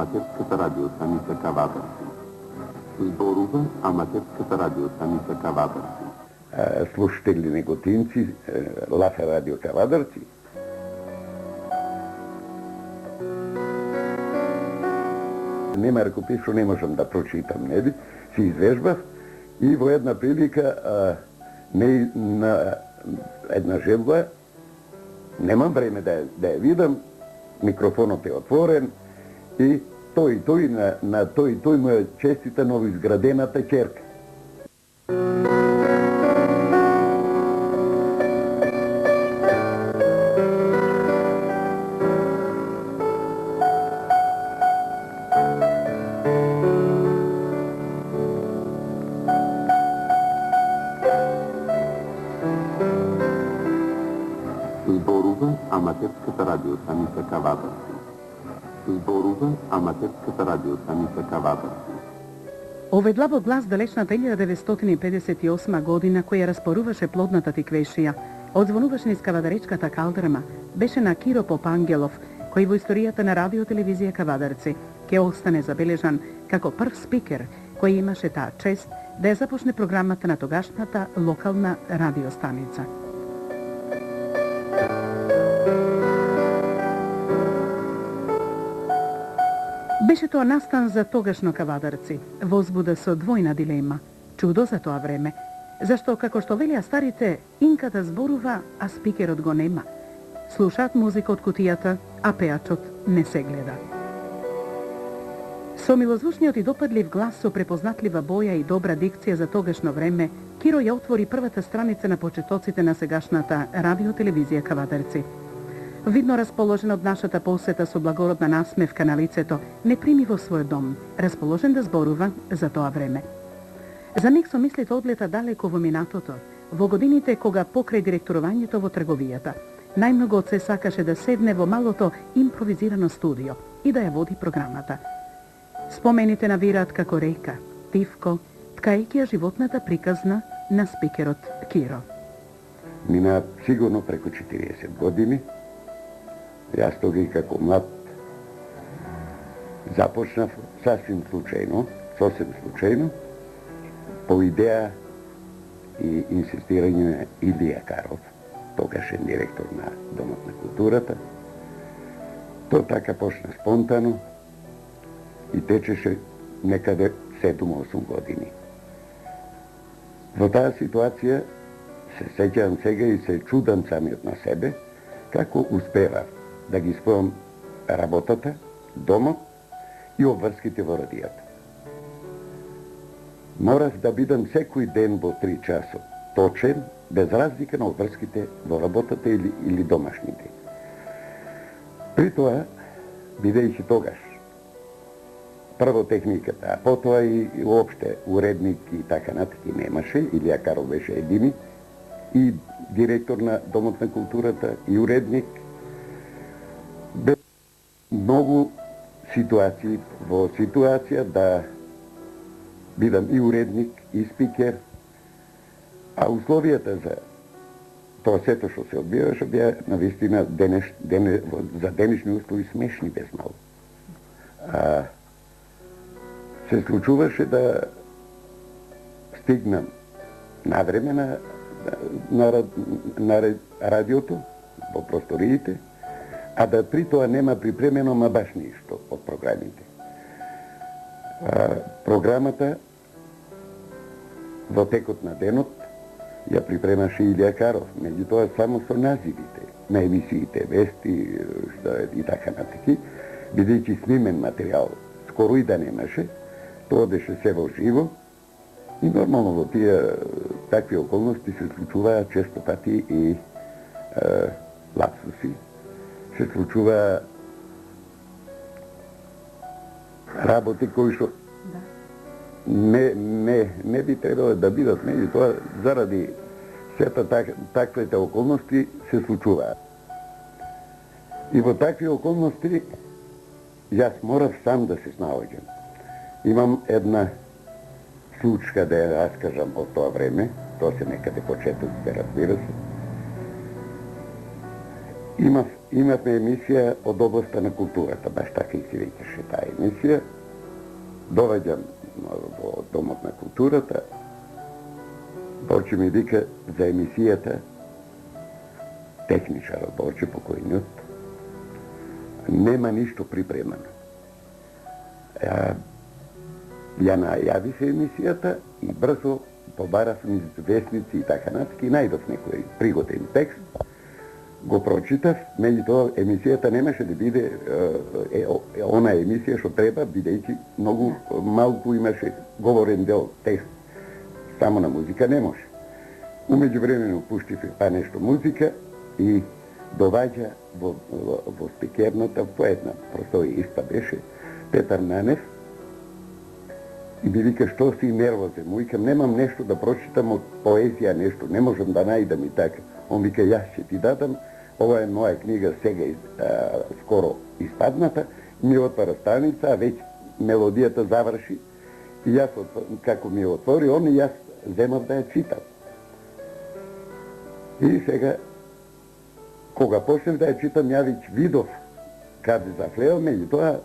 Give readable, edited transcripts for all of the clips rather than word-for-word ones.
аматерската радиостаница Кавадарци. Зборува аматерската радиостаница Кавадарци. Слушатели неготинци, Лафа радио Кавадарци. Нема ръкопис, што не можам да прочитам, нели? Си извежбав и во една прилика на една желба, немам време да ја видам, микрофонот е отворен и тој на тој му е честита новоизградената ќерка. Зборува аматерската радиостаница Кавадарци. Зборува аматерската радиостаница Кавадарци. Овој длабок глас далечната 1958 година, која распоруваше плодната тиквешија, одзвонуваше низ кавадаречката калдрма, беше на Киро Попангелов, кој во историјата на радиотелевизија Кавадарци ќе остане забележан како прв спикер кој имаше таа чест да ја започне програмата на тогашната локална радиостаница. Беше тоа настан за тогашно Кавадарци, возбуда со двојна дилема, чудо за тоа време, зашто, како што велија старите, инката зборува, а спикерот го нема. Слушаат музика од кутијата, а пеачот не се гледа. Со милозвучниот и допадлив глас, со препознатлива боја и добра дикција за тогашно време, Киро ја отвори првата страница на почетоците на сегашната радиотелевизија Кавадарци. Видно расположен од нашата посета со благородна насмевка на лицето, не прими во својот дом, расположен да зборува за тоа време. За миг со мислите одлета далеко во минатото, во годините кога покрај директорувањето во трговијата, најмногу од се сакаше да седне во малото импровизирано студио и да ја води програмата. Спомените навираат како река, тивко, ткајќи ја животната приказна на спикерот Киро. Мина сигурно преку 40 години. Јас тога и како млад започнав сосем случајно, по идеја и инсистирање на Илија Каров, тогашен директор на Домот на културата. Тоа така почна спонтано и течеше некаде 7-8 години. Во таа ситуација се сеќавам сега и се чудам самиот на себе, како успевав да ги спојам работата, домот и обврските во радијата. Морав да бидам секој ден во 3 часот, точен, без разлика на обврските во работата или домашните. При тоа, бидејќи тогаш, прво техниката, а потоа и уопште уредник и така натаки немаше, Илија Каров беше едини, и директор на Домот на културата, и уредник. Бе многу ситуации, во ситуација да бидам и уредник, и спикер, а условијата за тоа сето што се одбиваше беа навистина за денешни услови смешни без мало. Се случуваше да стигнам на време на радиото, во просториите, а да при тоа нема припремено ма баш ништо од програмите. Програмата во текот на денот ја припремаше Илија Каров, меѓутоа само со називите на емисиите, вести и така натаки, бидејќи снимен материјал скоро и да немаше, тоа одеше се во живо и нормално во тие такви околности се случуваа често пати и лапсуси, се случува работи кои што не би требало да бидат, меѓутоа заради сета таквите околности се случуваат. И во такви околности јас морав сам да се снаоѓам. Имам една случка да ја раскажам од тоа време, тоа се некаде почетоците, разбира се. Имавме емисија од областта на културата, баш така и се викаше таа емисија. Доваѓам во Домот на културата, Борче ми вика за емисијата, техничарот Борче покојниот, нема ништо припремано. Ја најави се емисијата и брзо побарав низ вестници и така натаму и најдов некој пригоден текст. Го прочитав, меѓутоа емисијата немаше да биде она емисија што треба, бидејќи многу малку имаше говорен дел текст. Само на музика не може. Умеѓувремено пуштив па нешто музика и доваѓа во спикерната, по една просторија иста беше, Петар Нанев, и би вика, што си нервозен? Му викам, немам нешто да прочитам од поезија, нешто, не можам да најдам и така. Он вика, јас ќе ти дадам, ова е моја книга сега скоро испадната, ми отвара страница, а веќе мелодијата заврши, и јас, како ми отвори, он и јас земав да ја читам. И сега, кога почнев да ја читам, ја веќе видов каде зафлео, меѓутоа,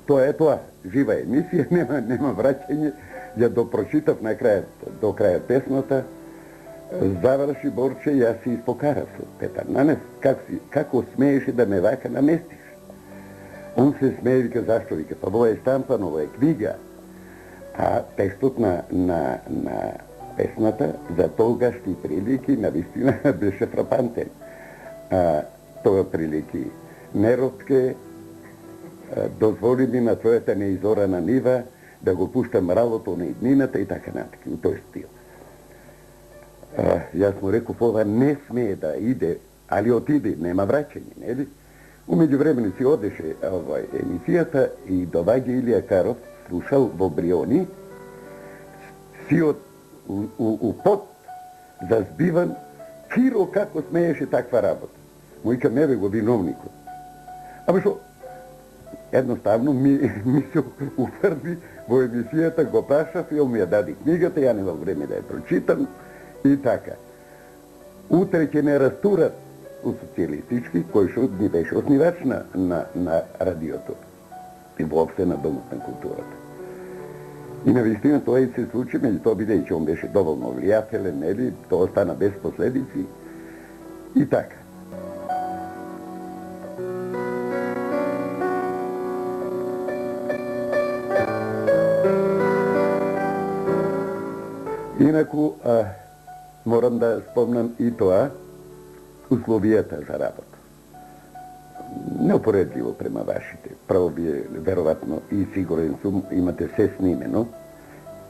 тоа е тоа, жива емисија, нема враќање, ја допрочитав на крајот, до крајот песната, заврши Борче, јас се испокарав со Петар Нанев, како смееше да ме вака наместиш. Он се смее, вика, зашто, вика, па во е штампано, во е книга. А текстот на песната за тогашни прилики навистина беше фрапантен. Тоа прилики неродке, дозволи ми на твојата неизорана нива да го пуштам ралото на иднината и така натака, у тој стил. Јас му реков, ова не смее да иде, али отиде, нема враќање, нели? Умеѓувремено си одеше емисијата и доваѓа Илија Каров, слушал во Бриони, сиот у пот зазбиван, Киро како смееше таква работа. Му вика, меве го виновникот. Абе шо, едноставно ми се уфрди во емисијата, го прашав и он ми ја даде книгата, ја немав време да ја прочитам и така. Утре ќе не растурат у социјалистички, кој што ни беше основач на радиото и воопште на Домот на културата. И навистина тоа и се случи, меѓутоа бидејќи он беше доволно влијателен, нели, тоа стана без последици и така. Инаку, морам да спомнам и тоа, условијата за работа. Неопоредливо према вашите. Право вие, веројатно, и сигурен сум, имате се снимено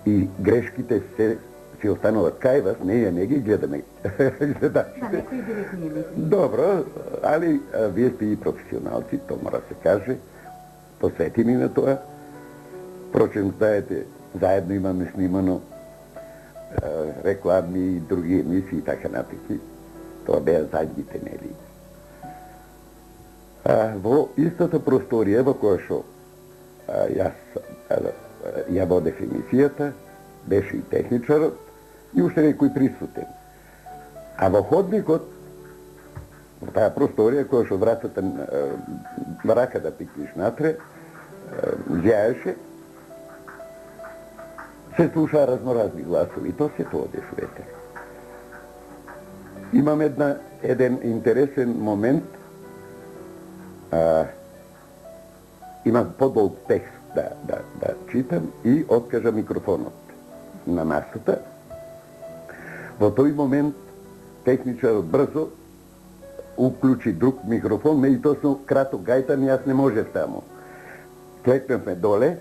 и грешките се си остануват кај вас, не ги гледаме гледачите. Да, некои директни емисии. Добро, али вие сте и професионалци, тоа мора се каже, посветени на тоа. Впрочем, знаете, заедно имаме снимано реклами и други емисии и така натаки. Тоа беа задните, нели? Во истата просторија во која што ја водев емисијата, беше и техничарот и уште некој присутен. А во ходникот, во таа просторија која што вратата рака да пикнеш натре, зјаеше, се слуша разноразни гласови и тоа се тоа дешувате. Имам еден интересен момент, имам подолг текст да читам и откажа микрофонот на масата. Во тој момент техничарот брзо уклучи друг микрофон, меѓутоа со краток гајтан јас не можев таму. Клекнавме доле,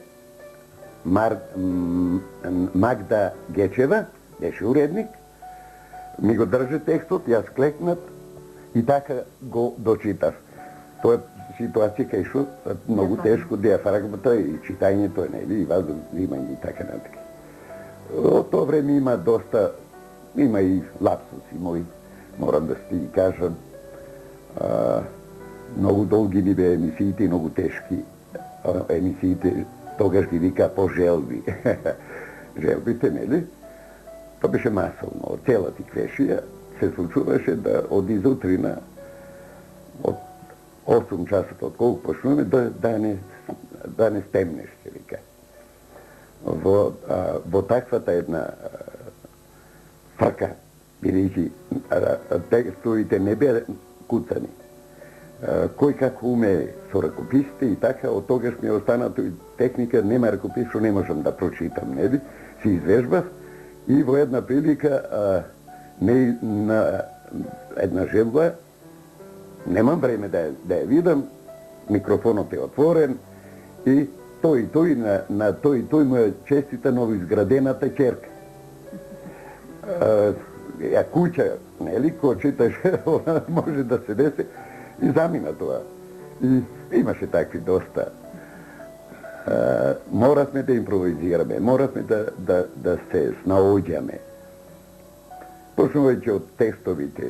Магда Гечева беше уредник, ми го држи текстот, јас клекнат и така го дочитав. Тоа е ситуација кај што многу тешко диафрагмата и читањето, нели, и ваздухзимање и така натака. Од тоа време има доста, има и лапсуси мои, морам да си ги кажам. Многу долги ни беа емисиите и многу тешки емисиите, тогаш ги вика по желби. Желбите, нели? Тоа беше масовно, од цела тиквешија се случуваше да од изутрина, од 8 часот од колку почнуваме да не стемнеш, се вика. Во таквата една фрка, бидејќи текстовите не беа куцани. Кој како умее со ракописите и така, од тогаш ми е останато и техника, нема ракопис, што не можам да прочитам, нели? Си извежбав и во една прилика на една желба, немам време да ја видам, микрофонот е отворен и тој му е честита новоизградената ќерка. Ја куќа, нели, кој читаш, може да се деси, и замина тоа. И имаше такви доста. Моравме да импровизираме, моравме да се снаоѓаме. Почнувајќи од текстовите,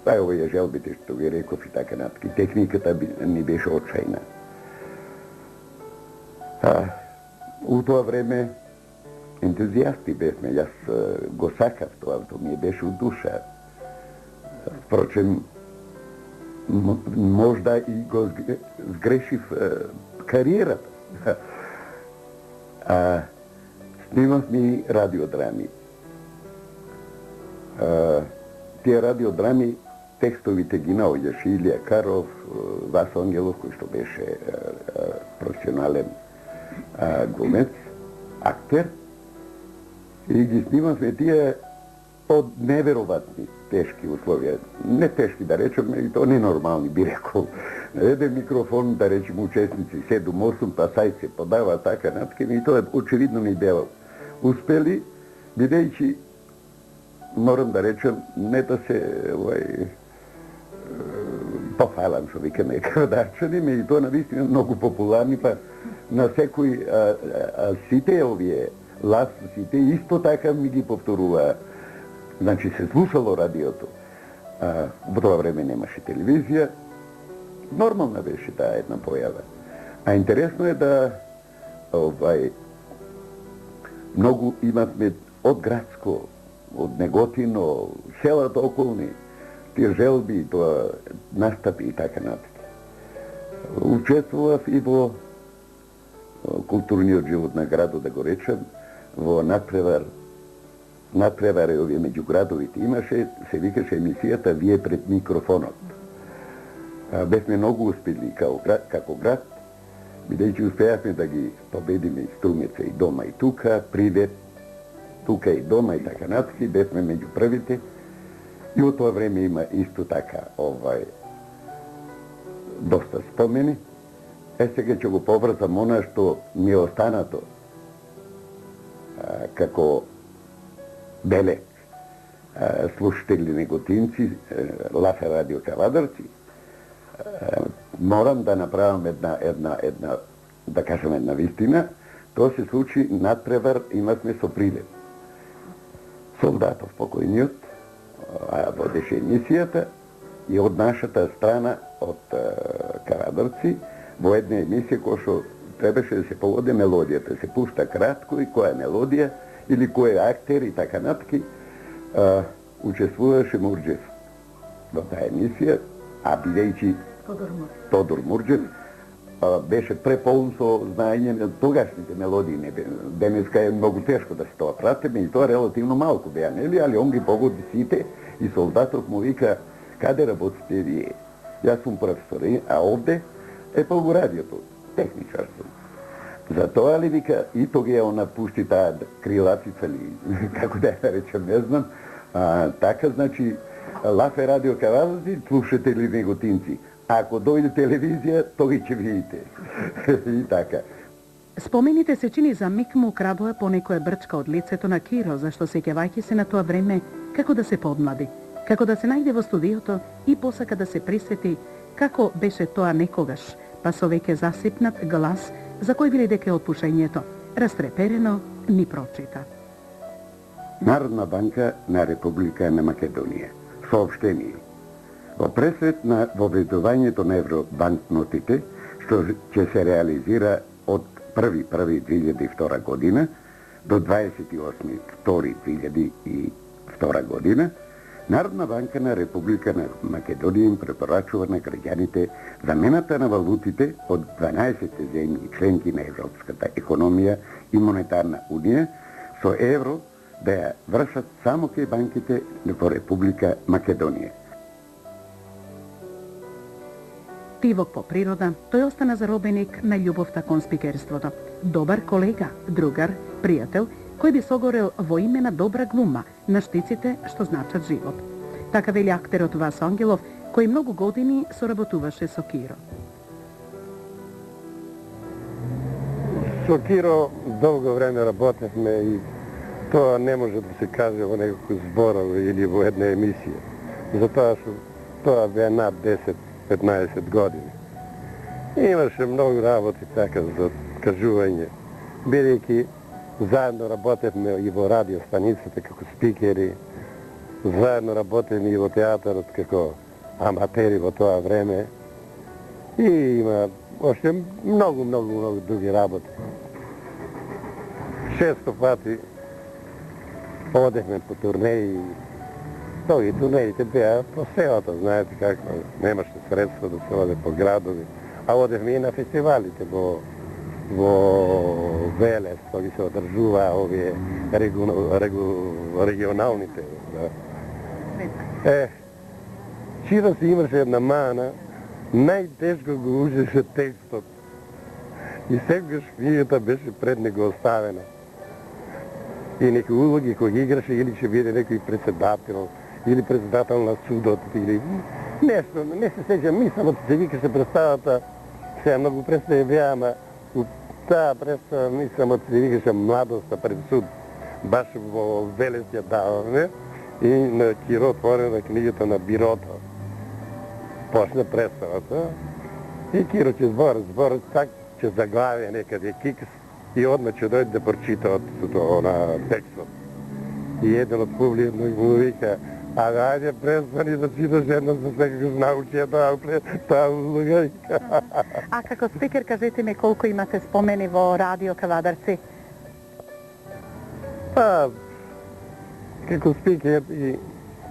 овие желбите што ги реков и така натки, техниката ни беше очајна. У тоа време ентузијасти бевме, јас го сакав тоа, тоа ми беше у душа. Впрочем, можда и го сгрешив кариерата. Снимав ми радиодрами. Тие радиодрами, текстовите ги наоѓаш Илија Каров, Васо Ангелов, кој што беше професионален глумец, актер, и ги снимавме тие под неверојатни тешки условија. Не тешки да речем, и то ненормални би рекол. Еден микрофон, да речем, учесници 7-8, па сај се подава така наткен, и тоа очевидно не беа успели, бидејќи, морам да речем, не да се пофалам, што викаме кавадарчани, и тоа навистина многу популарни, па на секој сите овие ласците исто така ми ги повторува. Значи се слушало радиото. Во тоа време немаше телевизија. Нормална беше таа една појава. А интересно е да многу имавме од градско, од Неготино, селата околни, тие желби, тоа настапи и така натаму. Учествував и во културниот живот на градот, да го речем, во надпревари овие меѓу градовите имаше, се викаше емисијата Вие пред микрофонот. Бевме многу успели како град, бидејќи успеавме да ги победиме и Струмица и дома и тука, Привет, тука и дома и така натки, бевме меѓу првите. И од тоа време има исто така доста спомени. Сега ќе го поврзам она што ми е останато како белег слушатели неготинци, Лафе радио Кавадарци. Морам да направам една да кажем една вистина. Тоа се случи надпревар имавме со Привет. Солдатов покојниот водеше емисијата и од нашата страна, од Кавадарци, во една емисија која што требаше да се поводи мелодијата, се пушта кратко и која мелодија или кој актер и така натки, учествуваше Мурџев во таа емисија, а бидејќи Тодор Мурџев беше преполн со знаење на тогашните мелодии. Денеска е многу тешко да се тоа пратиме и тоа релативно малку беа, нели? Али он ги погоди сите и Солдатов му вика: каде работите вие? Јас сум професор, а овде е по радиото, техничар сум. Затоа ли вика, и тога она пушти таа крилатица ли, како да ја речем, не знам. Така, значи, Лафе радио Кавадарци, слушатели неготинци. Ако дојде телевизија, тога ќе видите. И така. Спомените се чини за миг му крадоа по некоја брчка од лицето на Киро, зашто сеќавајќи се на тоа време како да се подмлади, како да се најде во студиото и посака да се присети како беше тоа некогаш, па со веќе засипнат глас за кој вели дека е отпушењето, растреперено ни прочита. Народна банка на Република на Македонија. Сообштение. Во пресвет на воведувањето на евробанкнотите, што ќе се реализира од 1.1.2002 година до 28.2.2002 година, Народна банка на Република на Македонија им препорачува на граѓаните замената на валутите од 12 земји членки на Европската економија и монетарна унија со евро да ја вршат само кај банките во Република Македонија. Тивок по природа, тој остана заробеник на љубовта кон спикерството. Добар колега, другар, пријател, кој би согорел во име на добра глума на штиците што значат живот. Така вели актерот Васо Ангелов, кој многу години соработуваше со Киро. Со Киро долго време работевме и тоа не може да се каже во некој зборов или во една емисија. Затоа што тоа бе над 10-15 години. Имаше многу работи така за кажување, бидејќи заедно работевме и во радиостаницата како спикери, заедно работевме и во театарот како аматери во тоа време и има още многу други работи. Често пати одехме по турнеи, и турнеите беа по селото, знаете како, немаше средства да се оде по градови, а одехме и на фестивалите во Велес, кои се одржува овие регионалните. Чира си имаше една мана, најтешко го учеше текстот. И секогаш книгата беше пред него оставена. И некои улоги кои играше, или ќе биде некој председател, или председател на судот, или нешто, не се сеќам, мислам од се викаше представата, сега многу представи беа, ама таа представа, мислам од се викаше Младоста пред суд, баш во Велес ја даваме, и на Киро отворена книгата на бирото. Почна представата и Киро ќе зборот так ќе заглавија некаде кикс и одма ќе дојде да прочита од на текстот. И еден од публикот му вика: ајде престани да читаш едно за секој научи таа улога. А како спикер, кажете ми колку имате спомени во радио Кавадарци? Па, како спикер и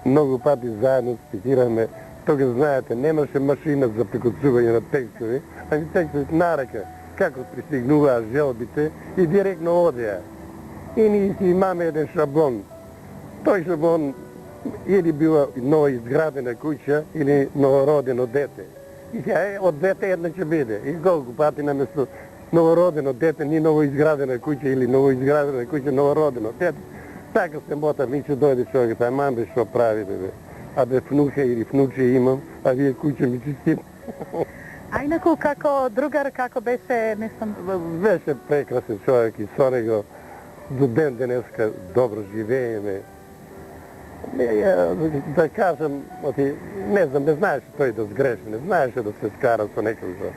многу пати заедно спикираме. Тога, знаете, немаше машина за прекуцување на текстови, ами текстовите нарака, како пристигнуваа желбите и директно одеа. И ние си имаме еден шаблон. Тој шаблон или била ново изградена куќа, или новородено дете. И сега од дете една ќе биде. И колку пати наместо новородено дете, ни ново изградена куќа, или ново изградена куќа, новородено дете. Така се мотав, ми ќе дојде човек, тај мамбе што прави, бе. А бе внука или внуче имам, а вие куќа ми чистим. А инаку како другар, како беше, мислам? Беше прекрасен човек и со него до ден денеска добро живееме. Да кажам, не знам, не знаеше тој да сгреши, не знаеше да се скара со некој.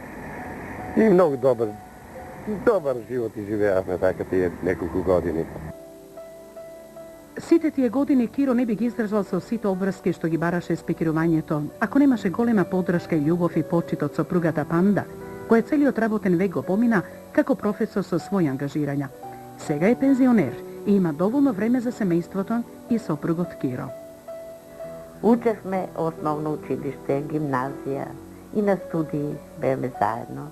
И многу добар живот и живеавме така тие неколку години. Сите тие години Киро не би ги издржал со сите обврски што ги бараше спикирувањето, ако немаше голема поддршка и љубов и почит од сопругата Панда, која целиот работен век го помина како професор со своји ангажирања. Сега е пензионер и има доволно време за семејството и сопругот Киро. Учевме основно училиште, гимназија и на студии беме заедно.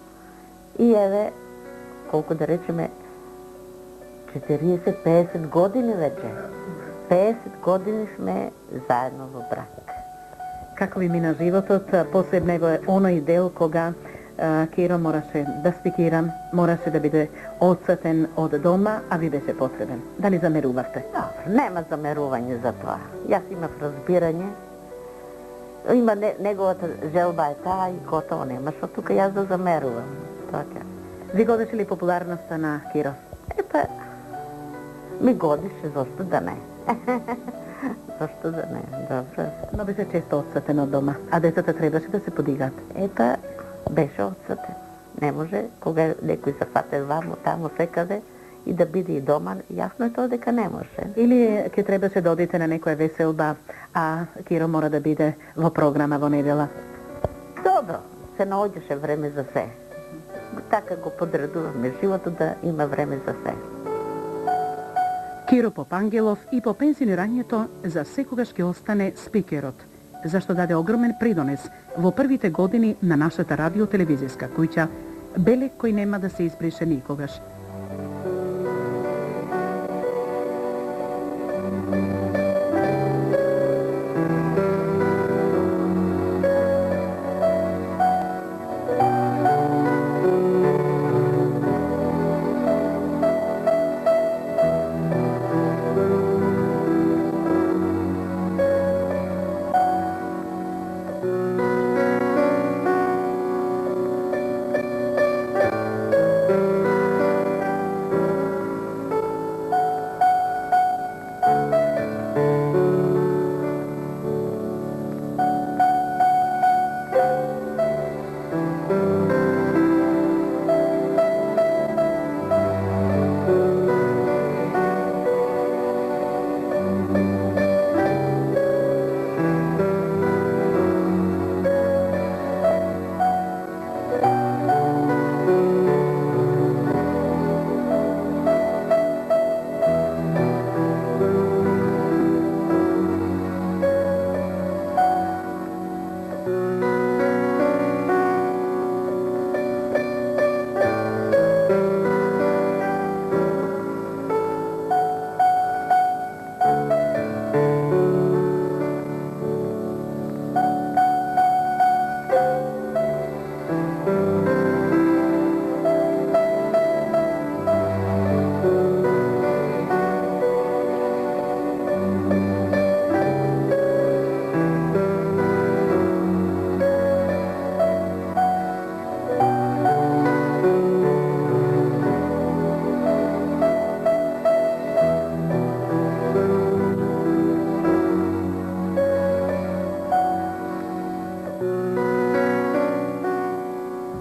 И еве, колку да речеме, 40-50 години вече. 50 години сме заедно во брак. Како ви мина животот, посебно е оној дел кога Киро мораше да спикира, мораше да биде одсетен од дома, а ви беше потребен. Дали замерувавте? Нема замерување за тоа. Јас имав разбирање. Има неговата желба е таа и готово, нема што тука јас да замерувам. Така. Ви годеше ли популярноста на Киро? Епа, ми годише, зашто да не. Зашто да не, добро. Но беше често одсетен од дома, а децата требаше да се подигат. Епа, беше одсетен. Не може, кога некој се фате вамо, тамо, секаде, и да биде и дома, јасно е тоа дека не може. Или ќе требаше да одите на некоја веселба, а Киро мора да биде во програма во недела? Добро, се наоѓаше време за се. Така го подредуваме животот да има време за се. Киро Попангелов и по пензионирањето за секогаш ќе остане спикерот, зашто даде огромен придонес во првите години на нашата радиотелевизијска куќа, белег кој нема да се избрише никогаш.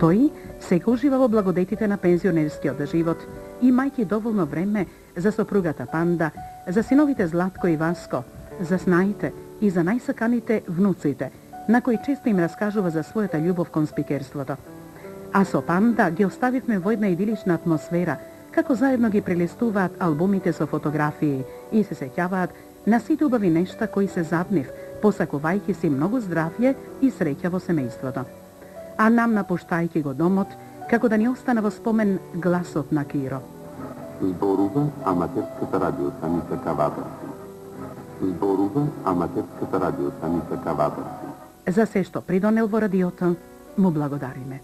Тој сега ужива во благодетите на пензионерскиот живот, имајќи доволно време за сопругата Панда, за синовите Златко и Васко, за снаите и за најсаканите внуците, на кои често им раскажува за својата љубов кон спикерството. А со Панда ги оставивме во една идилична атмосфера, како заедно ги прелистуваат албумите со фотографии и се сеќаваат на сите убави нешта кои се зад нив, посакувајќи си многу здравје и среќа во семејството. А нам напуштајќи го домот, како да ни остана во спомен гласот на Киро. Зборува аматерската радиостаница Кавадарци. Зборува аматерската радиостаница Кавадарци. За се што придонел во радиото, му благодариме.